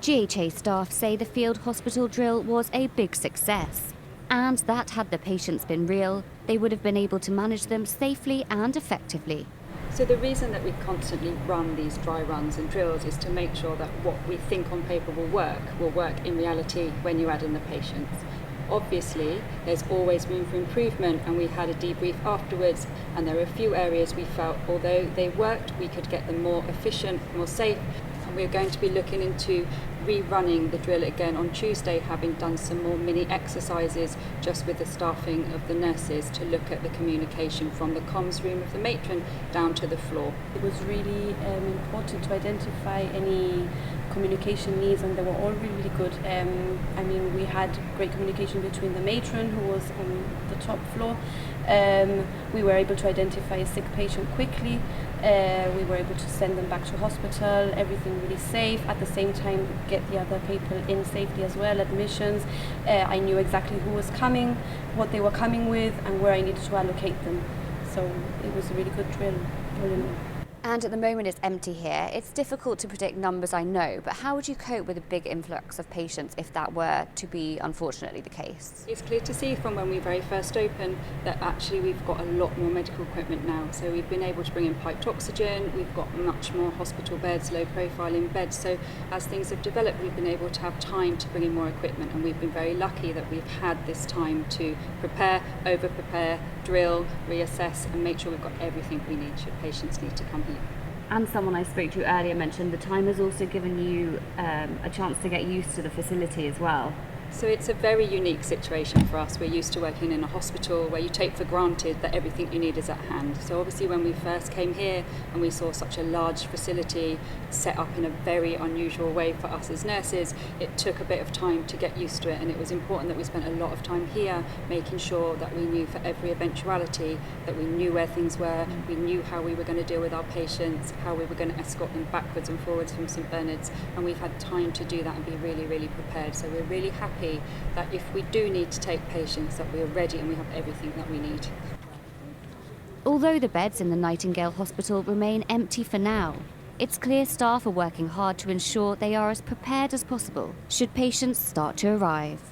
GHA staff say the field hospital drill was a big success, and that had the patients been real, they would have been able to manage them safely and effectively. So the reason that we constantly run these dry runs and drills is to make sure that what we think on paper will work in reality when you add in the patients. Obviously, there's always room for improvement, and we had a debrief afterwards, and there are a few areas we felt, although they worked, we could get them more efficient, more safe. And we're going to be looking into rerunning the drill again on Tuesday, having done some more mini exercises just with the staffing of the nurses to look at the communication from the comms room of the matron down to the floor. It was really important to identify any communication needs, and they were all really good. We had great communication between the matron, who was on the top floor. We were able to identify a sick patient quickly. We were able to send them back to hospital, everything really safe. At the same time, get the other people in safely as well, admissions. I knew exactly who was coming, what they were coming with, and where I needed to allocate them. So it was a really good drill, all in all. And at the moment it's empty here. It's difficult to predict numbers, I know, but how would you cope with a big influx of patients if that were to be unfortunately the case? It's clear to see from when we very first opened that actually we've got a lot more medical equipment now. So we've been able to bring in piped oxygen, we've got much more hospital beds, low profile in beds. So as things have developed, we've been able to have time to bring in more equipment, and we've been very lucky that we've had this time to prepare, over-prepare, drill, reassess, and make sure we've got everything we need should patients need to come here. And someone I spoke to earlier mentioned the time has also given you a chance to get used to the facility as well. So it's a very unique situation for us. We're used to working in a hospital where you take for granted that everything you need is at hand. So obviously when we first came here and we saw such a large facility set up in a very unusual way for us as nurses, it took a bit of time to get used to it, and it was important that we spent a lot of time here making sure that we knew for every eventuality that we knew where things were, we knew how we were going to deal with our patients, how we were going to escort them backwards and forwards from St Bernard's, and we've had time to do that and be really, really prepared. So we're really happy that if we do need to take patients, that we are ready and we have everything that we need. Although the beds in the Nightingale Hospital remain empty for now, it's clear staff are working hard to ensure they are as prepared as possible should patients start to arrive.